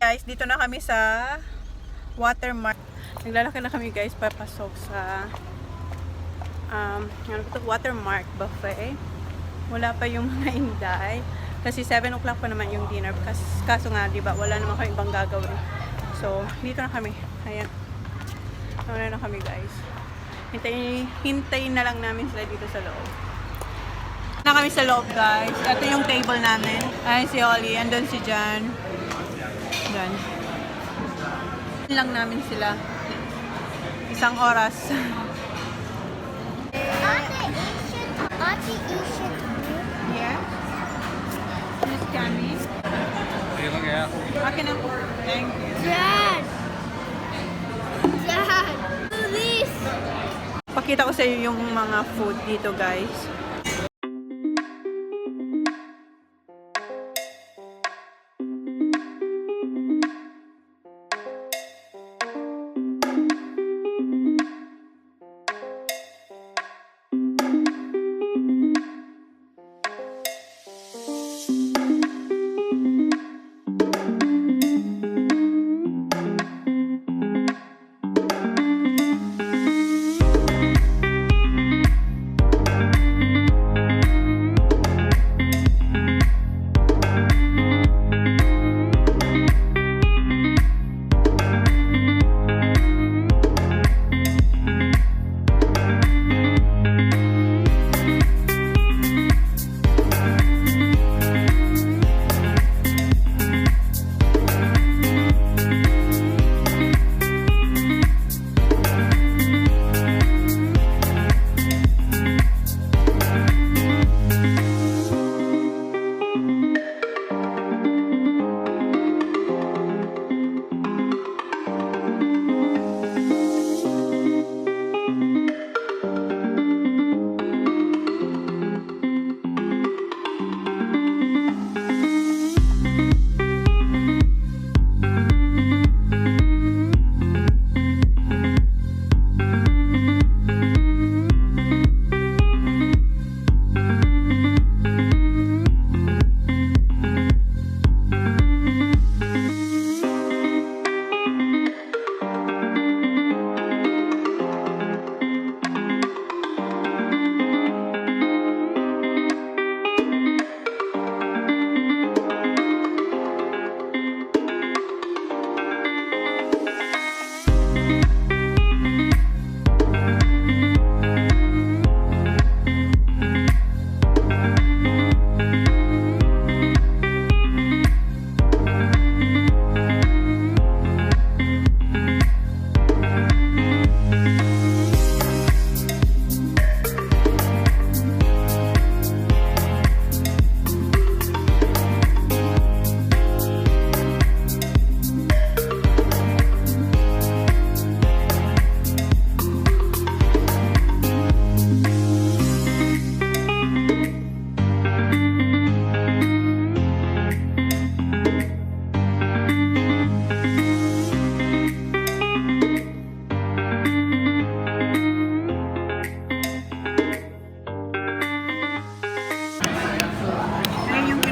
Guys, dito na kami sa watermark. Naglalakad na kami guys papasok sa watermark buffet. Wala pa yung mga inday. Kasi 7 o'clock pa naman yung dinner. Kaso nga, diba, wala naman kami ibang gagawin. So, dito na kami. Ayan. Wala na kami guys. Hintayin na lang namin sila dito sa loob. Na kami sa loob guys. Ito yung table namin. Ayan si Ollie. Andun si Jan. Yan. Lang namin sila. Isang oras. Ate, you should Yeah. Miss Cammy. Sige lang kaya. Akin na. Thank you. Dad! Dad! Do this! Pakita ko sa iyo yung mga food dito guys.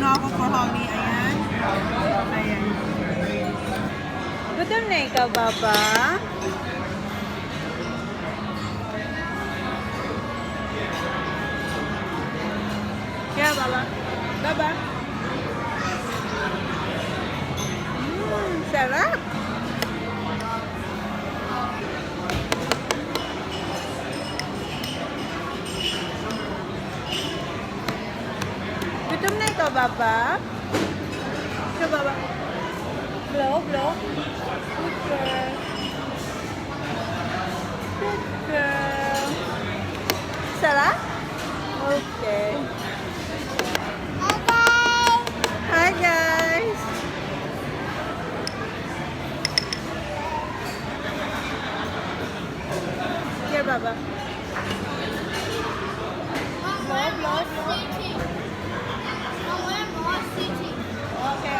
Ako for Holly. Ayan. Ayan. Gutom na ikaw, Baba? Kaya, Baba? Baba? Sarap! Gutom na ikaw, Baba? Ikaw, Baba? Blow, blow. Good girl. Good girl. Sarap? Okay. Hi, guys. Here, Baba. Blow, blow, blow. Okay.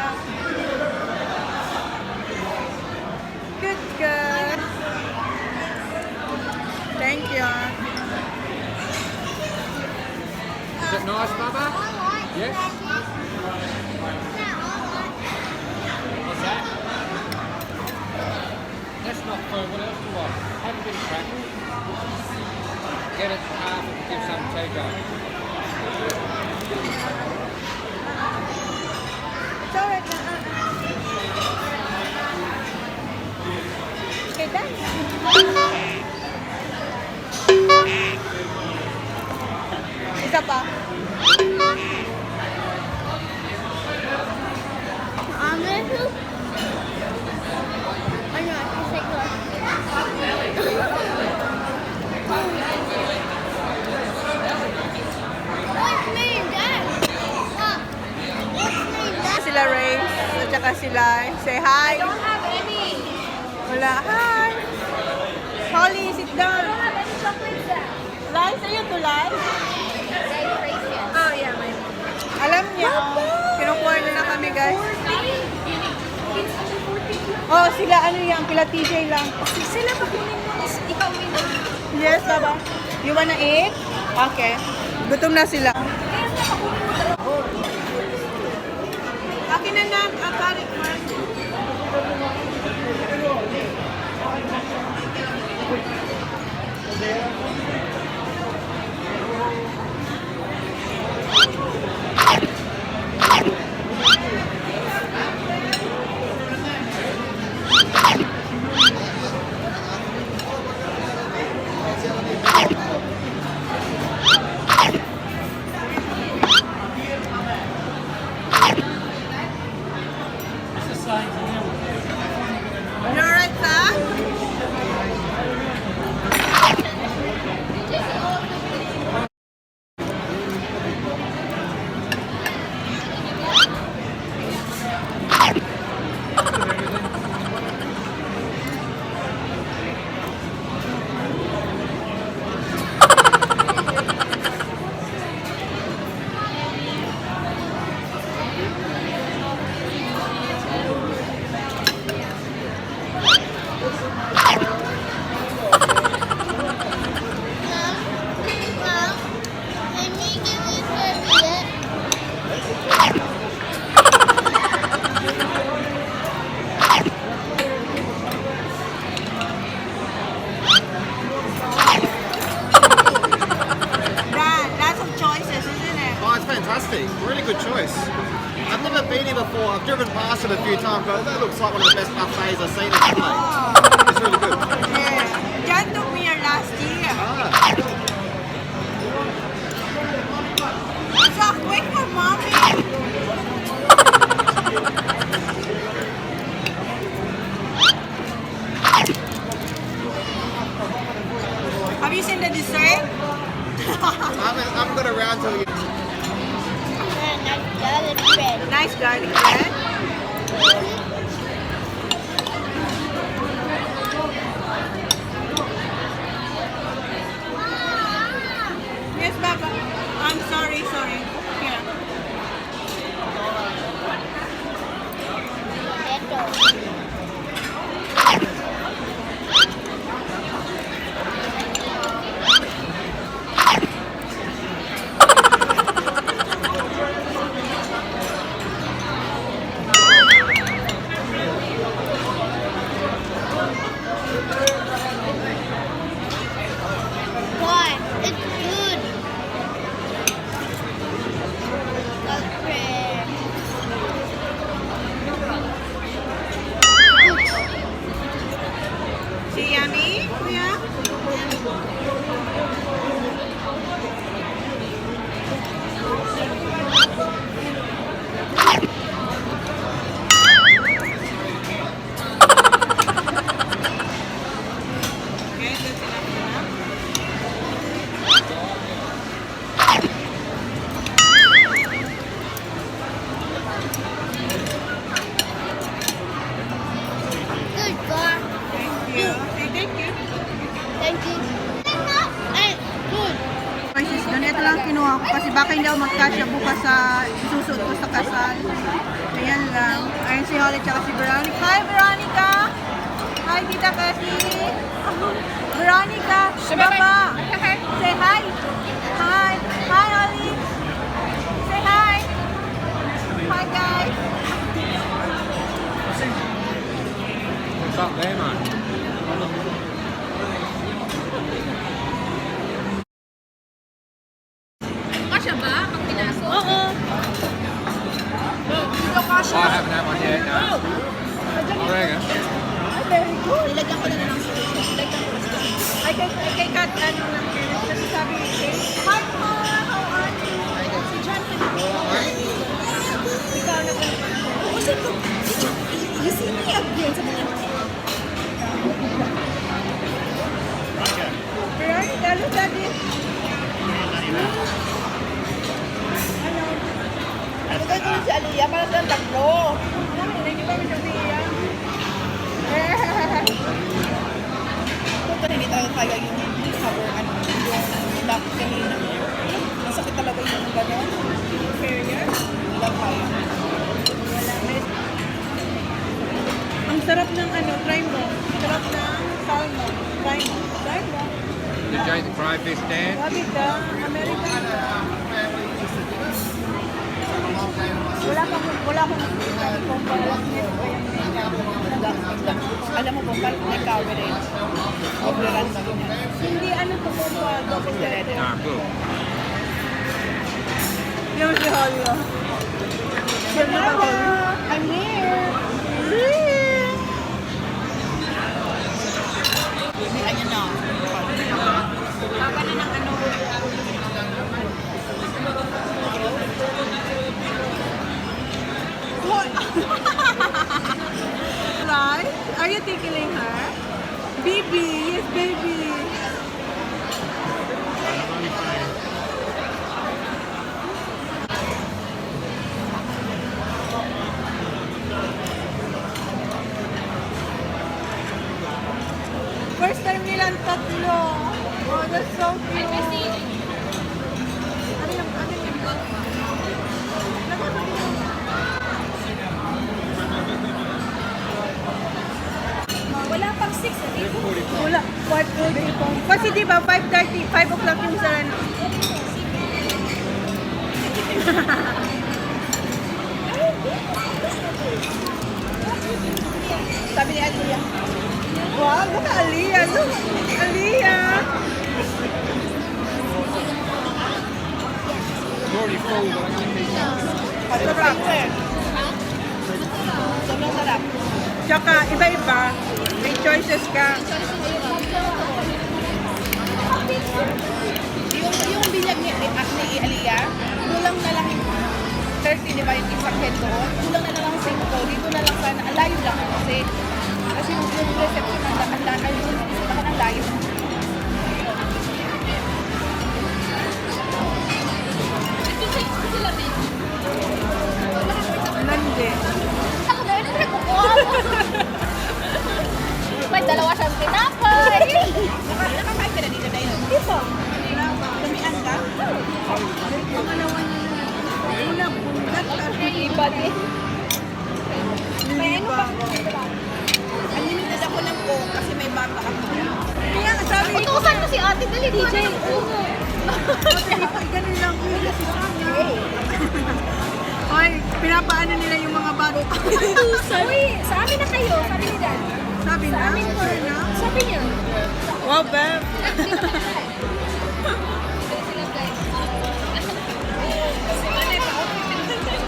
Good girl. Thank you. Is it nice, Baba? Yes? What's that? So what else do you want? Have a bit of crackle. Get it half and give some take up. It's alright na. Okay, done. Isa pa. Ano? Ano? Kasi ko. What's name that? What's name that? Sila Ray at saka sila say hi. I don't have any. Wala. Hi. Holly, sit down. I don't have any chocolates there. Lies, are you to lie? Oh yeah, my Alam niya, kinukuha na lang kami guys. Oh, sila ano yan, pila TJ lang. Sila ba kunin mo? Ikaw win. Yes, baba. You wanna eat? Okay. Gutom na sila. Akin na na, akarit mo. You alright, sir? Dad, lots of choices, isn't it? Oh, it's fantastic. Really good choice. I've never been here before. I've driven past it a few times, but that looks like one of the best buffets I've seen in Adelaide. Oh, It's really good. yeah. John took me here last year. Ah, So quick for mommy. Have you seen the dessert? I haven't got around to it. Nice garlic bread. Yes, Baba. I'm sorry. Here. Why? It's good. Okay. See, yummy? Yeah. Okay, that's enough. Good God. Thank you. Say thank you. Thank you. And good. Choices doon. Ito lang kinuha ko kasi baka hindi ako magkasya bukas sa susunod ko sa kasal. Ayan lang. Ayun si Holly tsaka si Veronica. Hi, Veronica! Hi, Tita Cassie! Veronica! Baba! Say hi! Hi! Hi, Holly! Say hi! Hi, guys! What's up there, mate? I haven't had one yet, no. I reckon. Ay, very good. Nilagyan ko na lang ng Ay, kay Kat, ano lang, kasi sabi ni Kate, hi po, how are you? Si John, ikaw na ba? Kasi ko, si John, you see me again sa mga Pero, lalo sabi, Nagay ko si Aliyah para sa takbo. hindi ba may sabihan? Kung hindi tayo kaya yung cover, yung lock kanina. Masakit talaga yung gano'n. Inferior? Wala kaya. Wala. Ang sarap ng ano, try mo. Sarap ng salmon. Try mo. Try mo. Did you eat the crayfish, Dan? Sabi ka, American ka. Wala akong nakikita kung parang nito pa yung Alam mo po, parang may coverage. Overrun ba yun? hindi ano to kung double-headed. Ah, good. Yung si Holyo. Hello! I'm here! May kanya na. Baka na ng ano. Right? Are you tickling her? Baby! Yes, baby! First time nilang tatlo. Oh, that's so cute. Ano yung, ano yung book? Wala pang 6 na dito. Wala. 5:40. Kasi di ba 5:30, 5 o'clock yung sa ano. Sabi ni Aliyah. Wow, baka Aliyah. Look, Aliyah. It's already full, but I'm going to keep it. Sarap. Sobrang sarap. Tsaka iba-iba. May choices ka. Yung binyag ni Aliyah, kulang na lang yung 30, di ba yung isang head doon? Kulang na lang ang 5. Dito na lang sana. Live lang kasi. Kasi yung reception ng lakan yung ng live. Nandi. Ako na yun, nagkukuha mo. May dalawa siyang pinapay. Nakakain ka na dito na yun. Di ba? Lumian ka? Pangalawa niya na. Una, bungat. Iba din. May ano ba? Unlimited ako ng Coke kasi may bata ako. Kaya sabi ko, Utusan ko si ate, dali DJ. ganun lang ko yung si Sonia. Oy, pinapaano nila yung mga bata. Uy, sa amin na kayo, sabi ni Dad. Sabi na? Sure na? Sabi niya. Wow, babe.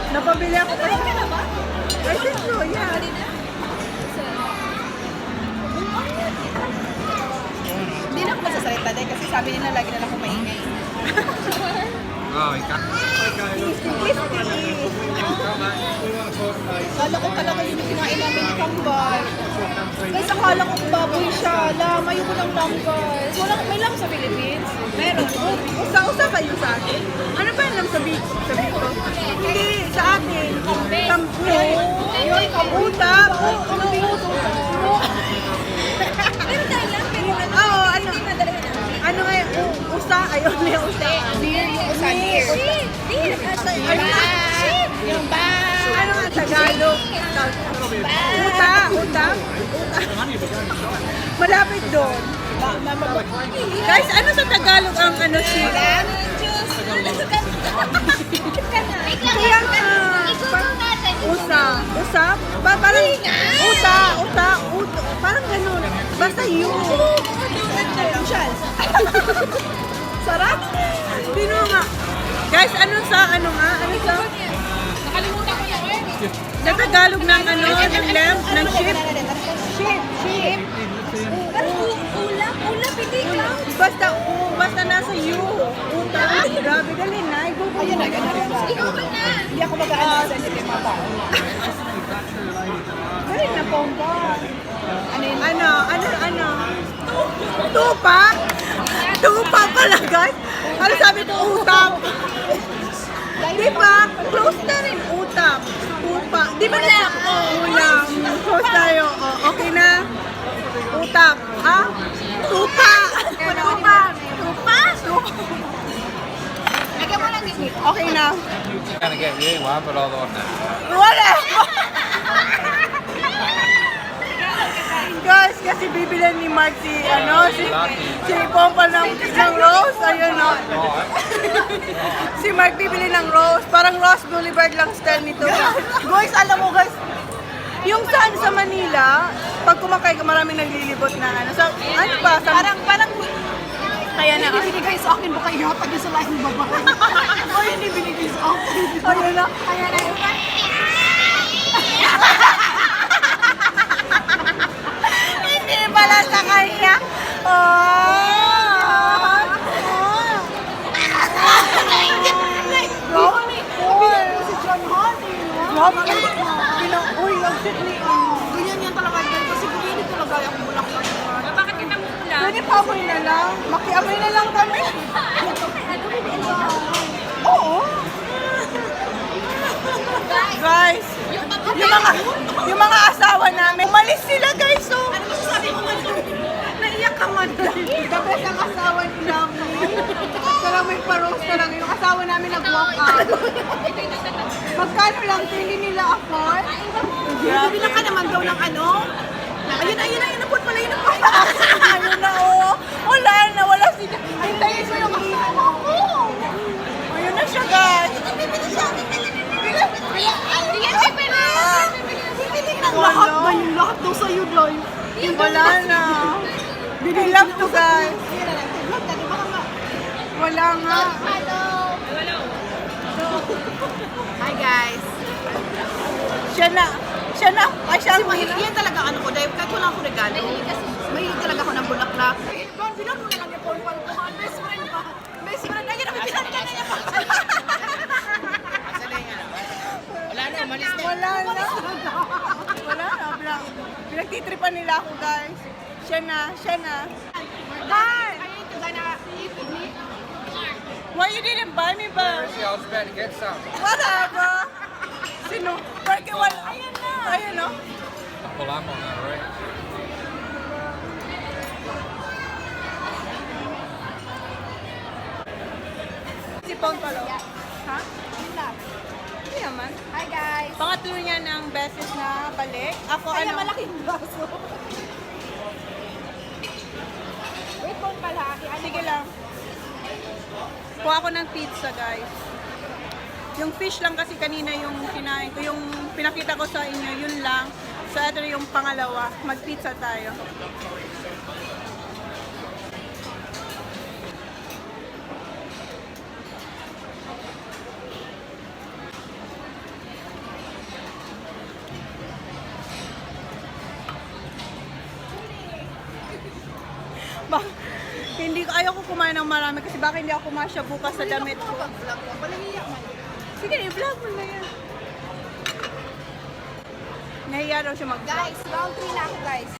Napabili ako pa. I think so, yeah. Hindi na ako masasalita dahil kasi sabi nila lagi na lang ako maingay. Oh, he can't. Kala ko talaga yun yung kinain namin ng kambal. Guys, akala ko baboy siya. Mayo ko ng kambal. May lang sa Philippines. Meron. Usa-usa ba yun sa atin? Ano ba yung sa Bicol? Hindi, sa atin. Kampo. Yun, kabuta. Pero dahil lang, pero Oo, ano? nadala na. Ano nga yung usa? Ayun, may usa. Beer yung usan here. Beer. Yung ba? Ano nga Tagalog? Uta, uta. Malapit doon. Guys, ano sa Tagalog ang ano siya? Kaya usa. Usa? Parang uta, parang ganun. Basta yun. Sarap. Sino nga? Guys, ano sa, ano nga? Ano sa? Nakalimutan ko na eh. ng lamb, ng sheep. Sheep. Pero ulap, hindi ka. Basta nasa you. Utak. Grabe, dali na. Ayun na, ganun na. Ikaw ka na. Hindi ako mag-aanal sa hindi mga tao. Dali na, pompa. Ano yun? Ano? Tupa? Tupa pala, guys. Ano sabi ko? Utap. Di ba? Close na rin. Utap. Tupa. Di ba na? Ulam. Close tayo. Oh, okay na. Utap. Ha? Tupa. Tupa. Tupa. Lagyan mo lang din dito. Okay na. Gonna get you one, but although now. Wala. Guys, kasi bibilan ni Mark si Pompa ng rose. Ayun, no? Si Mark bibili ng rose. Parang Ross Boulevard lang style nito. Guys, alam mo guys, yung sa Manila, pag kumakain ka, maraming naglilibot na ano. So, ano ba? Parang, kaya na. Hindi binigay sa akin, baka ihatag yung sa lahing babae. O hindi binigay sa akin. Ayun na. Kaya na yun. Hindi pala sa kanya. Si John Hardy. Uy, ang shit ni Ganyan yan talaga din. Kasi bumili talaga yung bulaklak. Bakit kita mo ulam? Pwede pa amoy na lang. Makiamoy na lang kami. Oo. Guys, yung mga asawa namin, umalis sila guys, so. Ano masasabi mo man? Naiyak ka man. The best ang asawa ni namin. Talagang may pa-roast na lang. Yung asawa namin nag-walk out. Magkano lang, hindi nila afford. Bibili ka naman daw ng ano? Ayun, napot pala, yun napot. Ayun na, oh. Wala sila. Hintayin mo yung asawa ko. Ayun na siya, guys. Lahat ba yung lahat daw sa'yo, Doy? Wala na. Binilang to, guys. Wala nga. Hi, guys. Siya na. Ay, siya ang Yan talaga ano ko, dahil kahit wala akong regalo, mahilig talaga ako ng bulaklak. Bon, bilang mo na lang yung Paul ko. Best friend ba? Best friend. Ayun, nabibilan ka na niya pa. Wala na, umalis na. Wala na. Pinagtitripan nila ako, guys. Siya na. Dad! Why you didn't buy me ba? She was about to get some. Whatever. Sino? Porque wala. Ayan no? Pull up on that, right? Si Pongpalo. Ha? Hindi naman. Hi, guys. Pangatlo niya ng beses na balik. Ako Kaya ano? malaking baso. Wait, Paul pala. Sige lang. Kuha ako ng pizza, guys. Yung fish lang kasi kanina yung kinain ko. Yung pinakita ko sa inyo, yun lang. So, ito na yung pangalawa. Mag-pizza tayo. Ayaw ko kumain ng marami kasi baka hindi ako kumasya bukas sa damit ko. Sige, i-vlog mo na yan. Nahiya daw siya mag-vlog. Guys, round 3 na ako, guys.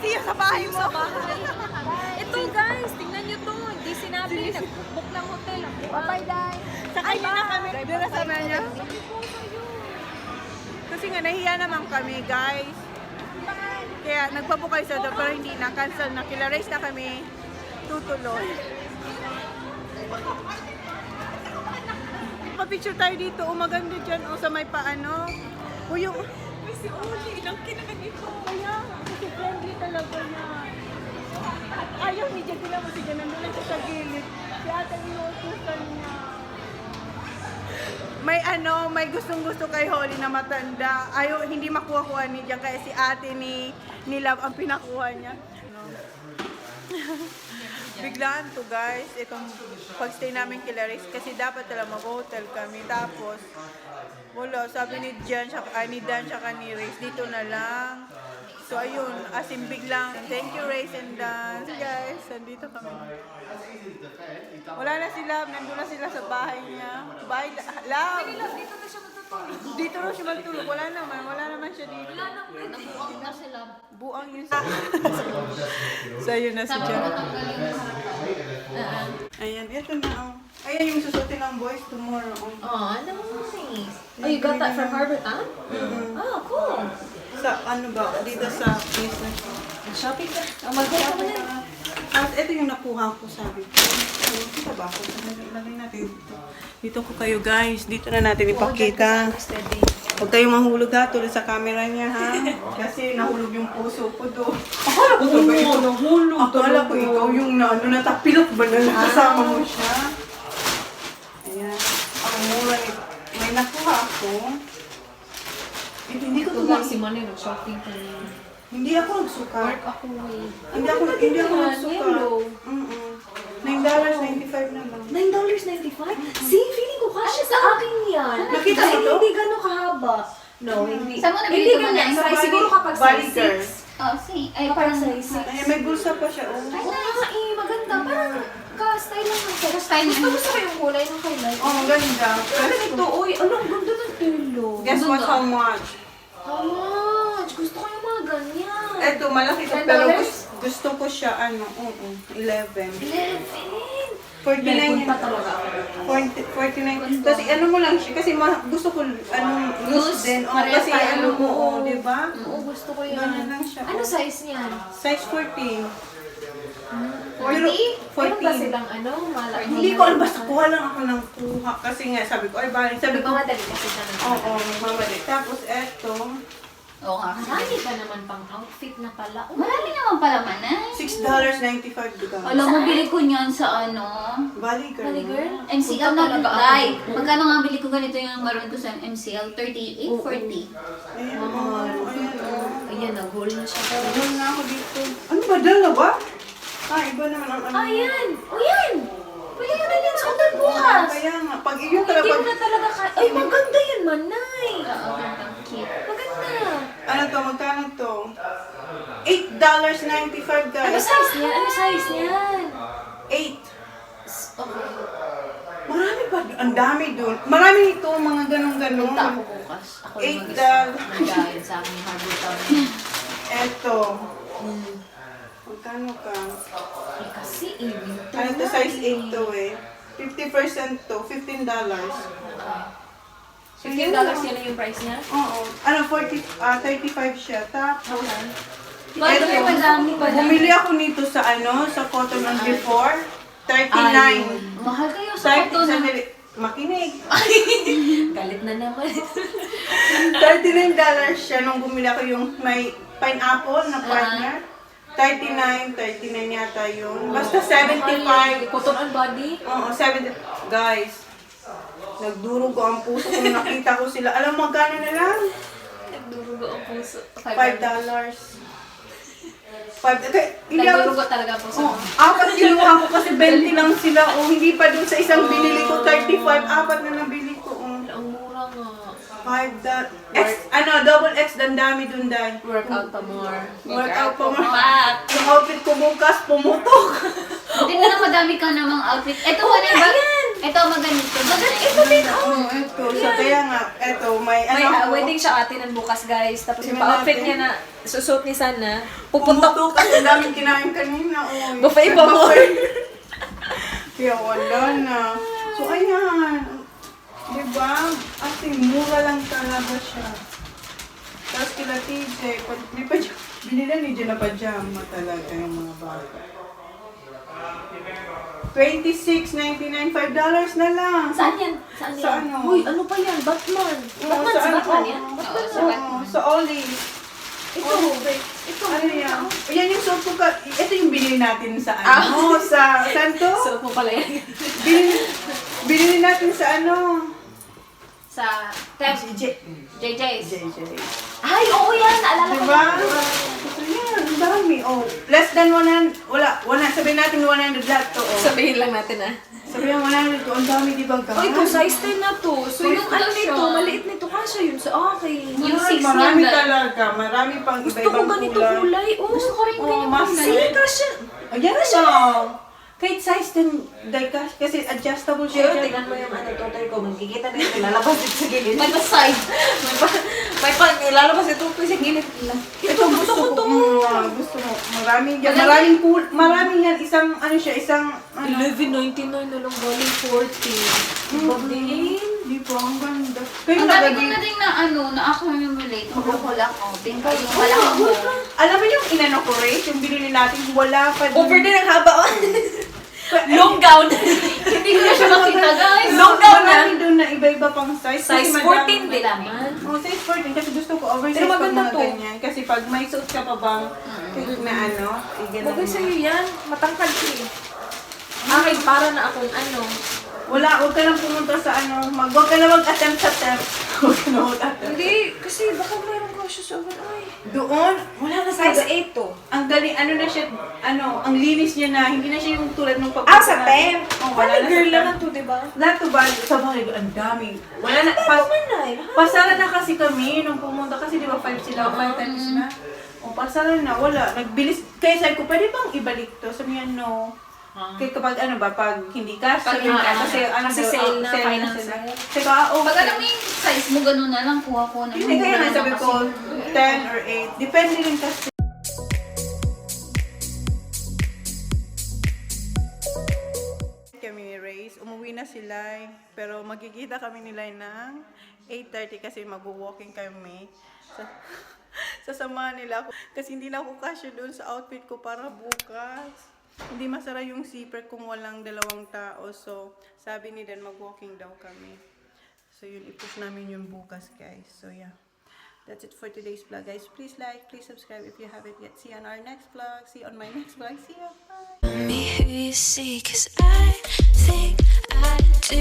See you sa bahay mo. Ito guys, tingnan nyo to. Hindi sinabi, nag-book ng hotel. Bye Day. Sakay na kami. Dira sa niya. Kasi nga nahiya naman kami, guys. Kaya nagpapukay sa doon pero hindi na. Cancel na. Kila race na kami. Tutuloy. Pa-picture tayo dito. O maganda dyan. O sa may paano. O yung... May si Uli. Ilang kinakanito. Kaya. Kasi friendly talaga niya. Ayaw ni Jen. Tila mo si Jen. Nandun lang siya sa gilid. Si ate inuutusan niya. May gustong-gusto kay Holly na matanda. Ayaw, hindi makuha-kuha ni Jen. Kaya si ate ni Love ang pinakuha niya. Biglaan to guys, itong pagstay namin kila Rex kasi dapat talaga mag-hotel kami. Tapos, wala, sabi ni Dan tsaka ni Rex, dito na lang. So ayun, as in biglang, thank you Rex and Dan. Guys, nandito kami. Wala na sila, nandun na sila sa bahay niya. Bye, Love! Dito na siya matutulog. Dito na siya magtulog, wala naman siya dito. Wala na po. Nabuang na sila. Buang yun sa... So ayun na si Sabi ko Jan. tanggalin yung harapan. Ayan, ito na. Ayan yung susutin ng boys tomorrow. Oh, nice. Oh, you got that from Harbor Town? Oh, cool. Sa ano ba? Dito sa business. Shopping ka. Oh, mag-go ka na. Tapos ito yung nakuha ko, sabi ko. Kita ba ako? Lagay natin dito. Dito ko kayo guys. Dito na natin ipakita. Huwag kayong mahulog ha, tulad sa camera niya ha. Kasi nahulog yung puso ko doon. Akala ko ba ito? Nahulog. Akala ko ikaw yung natapilok ba na nakasama mo siya. Ayan. Ang mura nito. May nakuha ako. Hindi ko Ito ito si Manny nag-shopping ka niya. Hindi ako nagsuka. Work ako eh. Hindi ako nagsuka. Yellow. $9.95 na lang. $9.95? See, feeling ko kasya sa akin yan. Nakita Kasi mo to? hindi gano'ng kahaba. No, hindi. Saan mo nabili Hindi ito, ganyan. Manay? Size, siguro kapag Bali size girl. 6. Oh, see. Ay, Kapag parang size 6. Ay, may bulsa pa siya. Oh. Oo nga eh, maganda. Parang ka-style lang ng kaya. Style Gusto lang. gusto ko yung kulay ng highlight. Oh, ang ganda. Ano ito? Uy, ano? Ang ganda ng telo. Guess what? How much? How much? Gusto ko yung mga ganyan. Eto, malaki to. $10? Pero gusto ko siya, 11. 11. 49 pa talaga ako. 49. Kasi ano mo lang siya, kasi gusto ko, loose din. Oh, Parehas kasi tayo. ano mo, oh, di ba? Oo, gusto ko yan. Ganyan lang siya. Ano Oh. size niyan? Size 14. 40? Meron ba 14. silang ano? Malaki? Hindi ko alam, basta kuha lang ako ng kuha. Kasi nga, sabi ko, ay bali, sabi ko, Magmamadali kasi siya ng oo, magmamadali. Tapos eto, Oo nga. Marami pa naman pang outfit na pala. Oh, Marami naman pala, Manay. $6.95 diba? Alam mo, bili ko niyan sa ano, Bali girl. Mali girl? MCL na talaga ako. Day. Magkano nga bili ko ganito yung maroon ko sa MCL? 38, 40. Ayan, oh, ayan, oh. Ayan, nag-haul na siya. Doon na ako dito. Ano ba, dalawa? Iba naman ang ano. Ayan! O yan! Pwede ka na yan sa hotel bukas! Kaya nga, pag iyo Hindi talaga, mo na talaga Ay, maganda yan, Manay! Oo, gandang cute. Maganda! ano to, magkano to? $8.95 guys. Ano size niyan? Ano size niyan? 8. Okay. Marami pa, ang dami doon. Marami ito, mga ganun-ganun. Punta ako bukas. Ako yung $8. mag-dahil sa aking Harbor Town. Eto. Magkano ka? Eh, kasi winter Ano to, na size eh. 8 to eh. 50% to, $15. So, $15 yun lang. yan yung price niya? Oo. Ano, 35 siya. Tapos, Bakit eto, madami pa lang? bumili ako nito sa sa Cotton on before. 39. Mahal kayo sa auto na. Makinig. Galit na naman. $39 siya nung bumili ako yung may pineapple na partner. 39 yata yun. Basta 75. Cotton on body? Oo, 70. Guys, nagdurog ko ang puso kung nakita ko sila. Alam mo magkano na lang? Nagdurugo ang puso. $5. Hindi ako, Nagdurugo talaga po sa apat kinuha ko kasi 20 lang sila. O hindi pa dun sa isang binili ko 35. Apat na nabili ko. Ang mura nga. $5. Double X dan dami dun dahil. Workout pa more. Workout pa mo. Pak! Yung outfit ko bukas, pumutok. Hindi na madami ka namang outfit. Ito, wala ba? Ito, maganito. Ito din, oh. Ito. So, kaya nga, ito, may May ano ko. wedding siya ate ng bukas, guys. Tapos yung Tingnan pa-outfit natin. niya na susuot ni Sana, pupunta Pumutok kasi daming kinain kanina. Oh, Buffet pa mo. Kaya wala na. So, ayan. Diba? Ate, mura lang talaga siya. Tapos kila TJ, may binila ni Diyan na pajama talaga yung mga bata. $26.99, $5 na lang. Saan yan? Saan Sa yan? ano? Uy, ano pa yan? Batman. Batman, sa si ano? Batman yan? Sa Olive. Ito. Ito. Ano yan? Yan yung soap ko ka. Ito yung binili natin sa ano? Sa, saan to? Suot mo pala yan. Binili natin sa ano? Sa JJ's. JJ. Ay, oo yan. Naalala ko. Diba? So yan, ang dami. Oh, less than 100, sabihin natin 100 lahat to. Oh. Sabihin lang natin ah. Sabihin 100 to, ang dami diba guys? Oh, ito, size 10 na to. So, yung Ito ano siya. nito, maliit nito, kasya yun sa akin. Yung Ay, 6 marami niya, talaga. Marami pang Gusto ko iba-ibang ganito kulay. kulay. Oh, Gusto ko rin Oh, ganyan mas kulay. Sige, kasya. Ayan na. Kahit size 10, dahil kasi adjustable Sure, siya. tingnan mo yung ano, totoy ko. Magkikita na ito. Lalabas dito sa gilid. May side. May pang, lalabas ito sa gilid. Ito gusto ko to. Gusto mo. Maraming yan. Maraming yan. Isang, ano siya, isang, ano. $11.99 na lang galing 40. Bagin. Di po, ang ganda. Kayo Ang dami ko nalagay. na din na na-accumulate. Magukulak ko. Bingka yung malaki mo. Alam mo yung inano ko rate, yung binili natin, wala pa din. Over din ang haba. Long gown. Hindi ko na siya makita, guys. Long gown na. Marami doon na iba-iba pang size. Size Kasi 14 madami- din naman. Oh, size 14 kasi gusto ko oversize Pero pag maganda mga to. ganyan. Kasi pag may suit ka pa bang na ano, ganun. Bagay sa'yo yan. Matangkad ko eh. Akin, para na akong ano. Huwag ka nang pumunta sa ano, huwag ka na mag-attempt sa temp. Huwag ka na mag-attempt. Hindi, kasi baka mayroong kasya sa akin. Ay. Doon, wala na Size 8 to. Ang galing, ano na siya, ano, ang linis niya na, hindi na siya yung tulad ng pag- Sa temp. Oh, Wala wala na girl sa lang temp. to, diba? Lahat to ba? Sa bahay, ang dami. Wala na, pasara na kasi kami nung pumunta kasi di ba 5 sila, 5:30 sila. O pasara na, wala. Nagbilis, kaya sabi ko, pwede bang ibalik to? Sabi niya, no. Kaya kapag ano ba, pag hindi ka, sabi niya, kasi ano kasi daw, sale na, sale finance sila. sale. Sabi ko, okay. Pag alam mo yung size mo, ganun na lang. Kuha ko na. Hindi, kaya nga sabi ko, 10 or 8. Depende rin kasi. Kami race, umuwi na sila, pero magkikita kami nila ng 8:30 kasi mag-walking kami. Sasamahan nila ako kasi hindi na ako kasya doon sa outfit ko para bukas. Hindi masara yung zipper kung walang dalawang tao. So, sabi ni Dan, mag-walking daw kami. So, yun, i-push namin yung bukas, guys. So, yeah. That's it for today's vlog, guys. Please like, please subscribe if you haven't yet. See you on our next vlog. See you on my next vlog. See you. Bye. Me who you see, 'cause I think